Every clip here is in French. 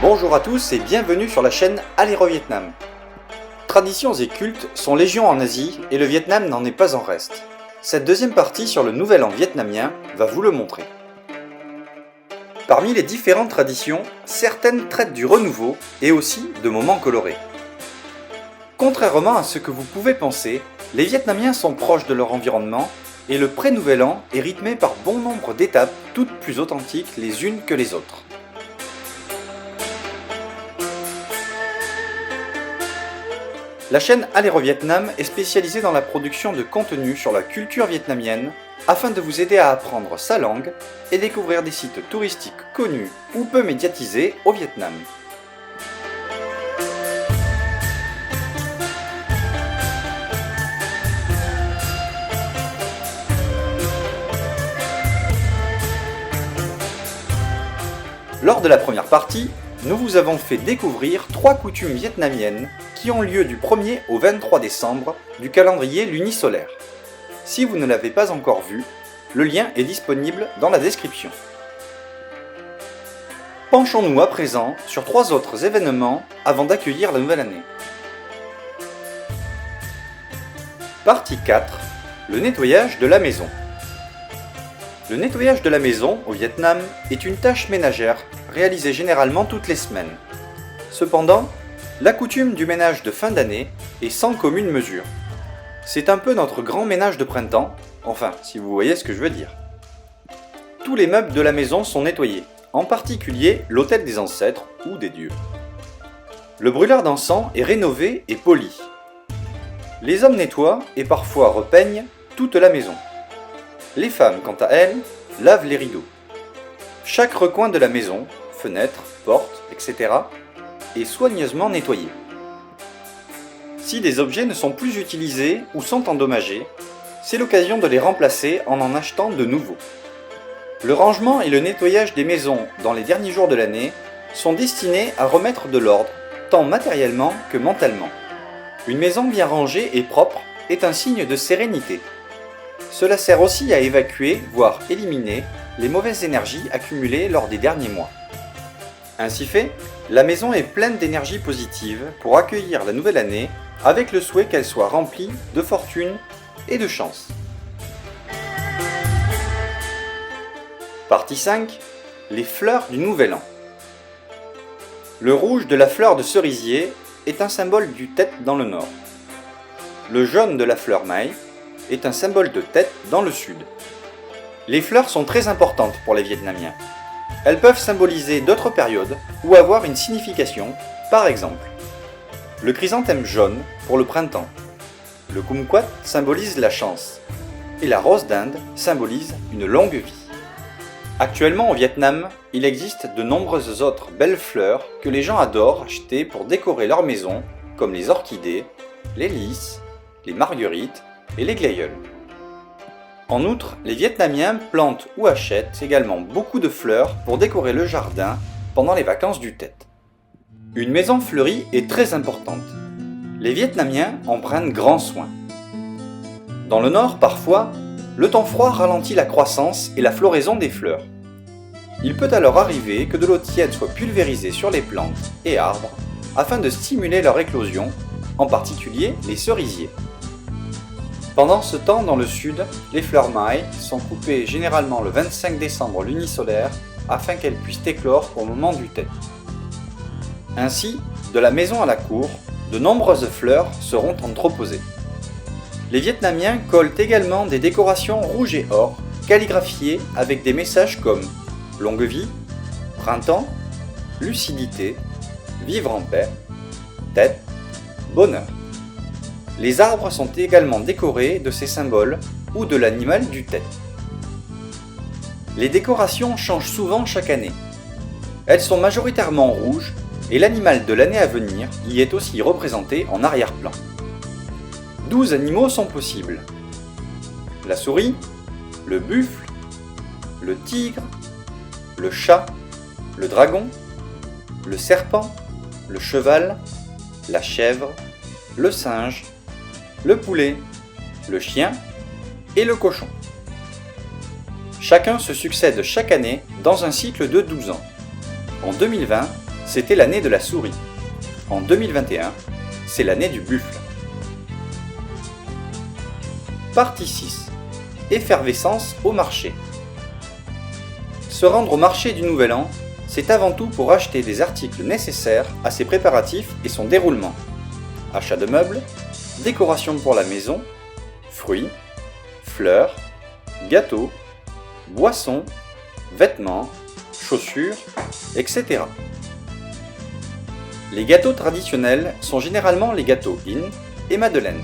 Bonjour à tous et bienvenue sur la chaîne Aléro Vietnam. Traditions et cultes sont légion en Asie et le Vietnam n'en est pas en reste. Cette deuxième partie sur le Nouvel An vietnamien va vous le montrer. Parmi les différentes traditions, certaines traitent du renouveau et aussi de moments colorés. Contrairement à ce que vous pouvez penser, les Vietnamiens sont proches de leur environnement et le pré-Nouvel An est rythmé par bon nombre d'étapes, toutes plus authentiques les unes que les autres. La chaîne Aléro Vietnam est spécialisée dans la production de contenu sur la culture vietnamienne afin de vous aider à apprendre sa langue et découvrir des sites touristiques connus ou peu médiatisés au Vietnam. Lors de la première partie, nous vous avons fait découvrir 3 coutumes vietnamiennes qui ont lieu du 1er au 23 décembre du calendrier lunisolaire. Si vous ne l'avez pas encore vu, le lien est disponible dans la description. Penchons-nous à présent sur 3 autres événements avant d'accueillir la nouvelle année. Partie 4. Le nettoyage de la maison. Le nettoyage de la maison au Vietnam est une tâche ménagère réalisée généralement toutes les semaines. Cependant, la coutume du ménage de fin d'année est sans commune mesure. C'est un peu notre grand ménage de printemps, enfin si vous voyez ce que je veux dire. Tous les meubles de la maison sont nettoyés, en particulier l'autel des ancêtres ou des dieux. Le brûleur d'encens est rénové et poli. Les hommes nettoient et parfois repeignent toute la maison. Les femmes, quant à elles, lavent les rideaux. Chaque recoin de la maison, fenêtres, portes, etc., est soigneusement nettoyé. Si des objets ne sont plus utilisés ou sont endommagés, c'est l'occasion de les remplacer en achetant de nouveaux. Le rangement et le nettoyage des maisons dans les derniers jours de l'année sont destinés à remettre de l'ordre, tant matériellement que mentalement. Une maison bien rangée et propre est un signe de sérénité. Cela sert aussi à évacuer, voire éliminer, les mauvaises énergies accumulées lors des derniers mois. Ainsi fait, la maison est pleine d'énergie positive pour accueillir la nouvelle année avec le souhait qu'elle soit remplie de fortune et de chance. Partie 5. Les fleurs du Nouvel An. Le rouge de la fleur de cerisier est un symbole du Tet dans le nord. Le jaune de la fleur Mai est un symbole de Tet dans le sud. Les fleurs sont très importantes pour les Vietnamiens. Elles peuvent symboliser d'autres périodes ou avoir une signification, par exemple, le chrysanthème jaune pour le printemps, le kumquat symbolise la chance, et la rose d'Inde symbolise une longue vie. Actuellement au Vietnam, il existe de nombreuses autres belles fleurs que les gens adorent acheter pour décorer leur maison, comme les orchidées, les lys, les marguerites et les glaïeuls. En outre, les Vietnamiens plantent ou achètent également beaucoup de fleurs pour décorer le jardin pendant les vacances du Tet. Une maison fleurie est très importante. Les Vietnamiens en prennent grand soin. Dans le nord, parfois, le temps froid ralentit la croissance et la floraison des fleurs. Il peut alors arriver que de l'eau tiède soit pulvérisée sur les plantes et arbres afin de stimuler leur éclosion, en particulier les cerisiers. Pendant ce temps, dans le sud, les fleurs Mai sont coupées généralement le 25 décembre lunisolaire afin qu'elles puissent éclore au moment du Tet. Ainsi, de la maison à la cour, de nombreuses fleurs seront entreposées. Les Vietnamiens collent également des décorations rouges et or, calligraphiées avec des messages comme longue vie, printemps, lucidité, vivre en paix, Tet, bonheur. Les arbres sont également décorés de ces symboles ou de l'animal du Tet. Les décorations changent souvent chaque année. Elles sont majoritairement rouges et l'animal de l'année à venir y est aussi représenté en arrière-plan. 12 animaux sont possibles. La souris, le buffle, le tigre, le chat, le dragon, le serpent, le cheval, la chèvre, le singe, le poulet, le chien et le cochon. Chacun se succède chaque année dans un cycle de 12 ans. En 2020, c'était l'année de la souris. En 2021, c'est l'année du buffle. Partie 6. Effervescence au marché. Se rendre au marché du Nouvel An, c'est avant tout pour acheter des articles nécessaires à ses préparatifs et son déroulement. Achat de meubles, décoration pour la maison, fruits, fleurs, gâteaux, boissons, vêtements, chaussures, etc. Les gâteaux traditionnels sont généralement les gâteaux Inn et Madeleine.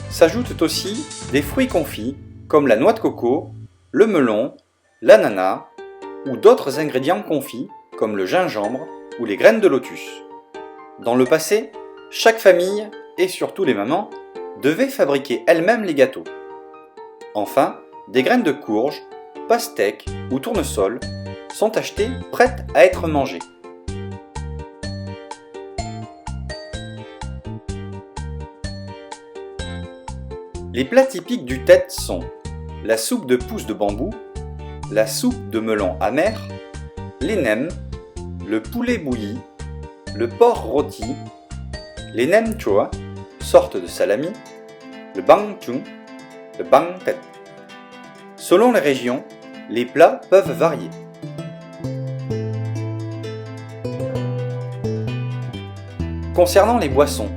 S'ajoutent aussi des fruits confits comme la noix de coco, le melon, l'ananas ou d'autres ingrédients confits comme le gingembre ou les graines de lotus. Dans le passé, chaque famille, et surtout les mamans, devait fabriquer elle-même les gâteaux. Enfin, des graines de courge, pastèques ou tournesol sont achetées prêtes à être mangées. Les plats typiques du Tet sont la soupe de pousse de bambou, la soupe de melon amer, les nems, le poulet bouilli, le porc rôti, les nem chua, sorte de salami, le bang chung, le bang tet. Selon les régions, les plats peuvent varier. Concernant les boissons,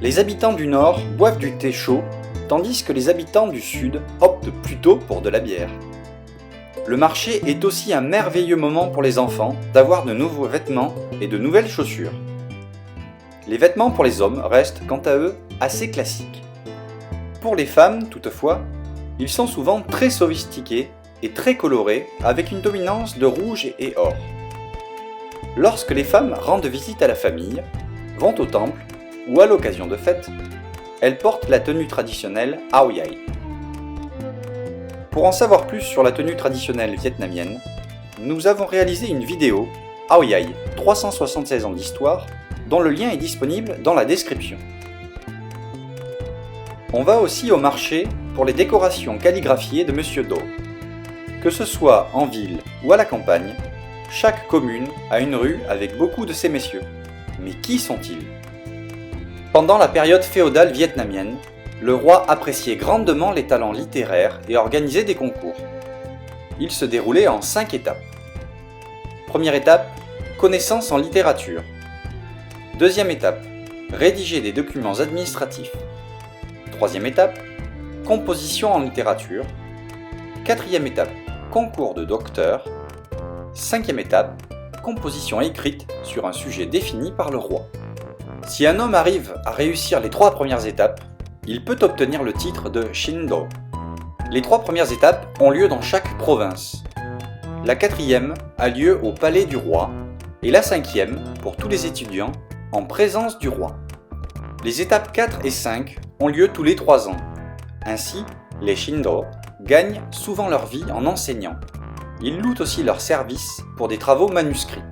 les habitants du Nord boivent du thé chaud, tandis que les habitants du Sud optent plutôt pour de la bière. Le marché est aussi un merveilleux moment pour les enfants d'avoir de nouveaux vêtements et de nouvelles chaussures. Les vêtements pour les hommes restent, quant à eux, assez classiques. Pour les femmes, toutefois, ils sont souvent très sophistiqués et très colorés avec une dominance de rouge et or. Lorsque les femmes rendent visite à la famille, vont au temple ou à l'occasion de fêtes, elles portent la tenue traditionnelle Ao Dai. Pour en savoir plus sur la tenue traditionnelle vietnamienne, nous avons réalisé une vidéo Ao Dai 376 ans d'histoire dont le lien est disponible dans la description. On va aussi au marché pour les décorations calligraphiées de Monsieur Do. Que ce soit en ville ou à la campagne, chaque commune a une rue avec beaucoup de ces messieurs. Mais qui sont-ils ? Pendant la période féodale vietnamienne, le roi appréciait grandement les talents littéraires et organisait des concours. Ils se déroulaient en 5 étapes. Première étape, connaissance en littérature. Deuxième étape, rédiger des documents administratifs. Troisième étape, composition en littérature. Quatrième étape, concours de docteur. Cinquième étape, composition écrite sur un sujet défini par le roi. Si un homme arrive à réussir les 3 premières étapes, il peut obtenir le titre de Shindo. Les 3 premières étapes ont lieu dans chaque province. La 4e a lieu au palais du roi et la 5e, pour tous les étudiants, en présence du roi. Les étapes 4 et 5 ont lieu tous les 3 ans. Ainsi, les Shindo gagnent souvent leur vie en enseignant. Ils louent aussi leurs services pour des travaux manuscrits.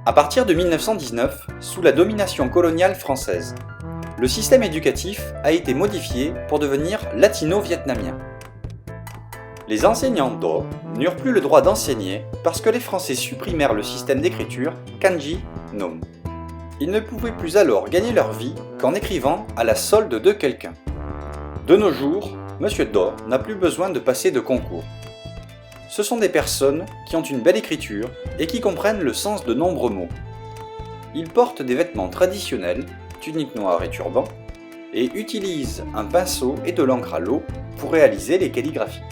À partir de 1919, sous la domination coloniale française, le système éducatif a été modifié pour devenir latino-vietnamien. Les enseignants Do n'eurent plus le droit d'enseigner parce que les Français supprimèrent le système d'écriture Kanji Nom. Ils ne pouvaient plus alors gagner leur vie qu'en écrivant à la solde de quelqu'un. De nos jours, Monsieur Do n'a plus besoin de passer de concours. Ce sont des personnes qui ont une belle écriture et qui comprennent le sens de nombreux mots. Ils portent des vêtements traditionnels, tunique noire et turban, et utilisent un pinceau et de l'encre à l'eau pour réaliser les calligraphies.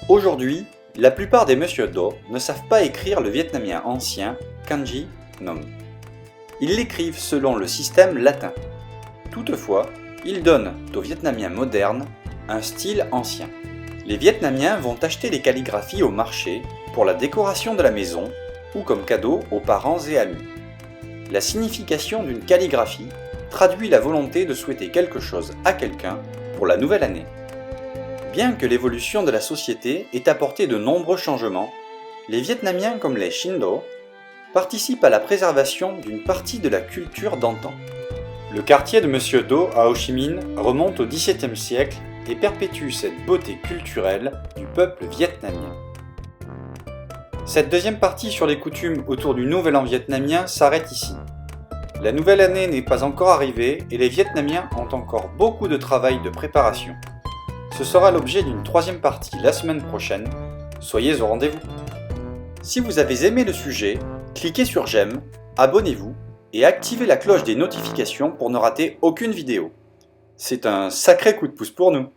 Aujourd'hui, la plupart des Monsieur Do ne savent pas écrire le vietnamien ancien Kanji Nom. Ils l'écrivent selon le système latin. Toutefois, ils donnent au vietnamien moderne un style ancien. Les Vietnamiens vont acheter les calligraphies au marché pour la décoration de la maison ou comme cadeau aux parents et amis. La signification d'une calligraphie traduit la volonté de souhaiter quelque chose à quelqu'un pour la nouvelle année. Bien que l'évolution de la société ait apporté de nombreux changements, les Vietnamiens comme les Shindo participent à la préservation d'une partie de la culture d'antan. Le quartier de Monsieur Do à Ho Chi Minh remonte au XVIIe siècle et perpétue cette beauté culturelle du peuple vietnamien. Cette deuxième partie sur les coutumes autour du Nouvel An vietnamien s'arrête ici. La nouvelle année n'est pas encore arrivée et les Vietnamiens ont encore beaucoup de travail de préparation. Ce sera l'objet d'une troisième partie la semaine prochaine. Soyez au rendez-vous. Si vous avez aimé le sujet, cliquez sur j'aime, abonnez-vous et activez la cloche des notifications pour ne rater aucune vidéo. C'est un sacré coup de pouce pour nous.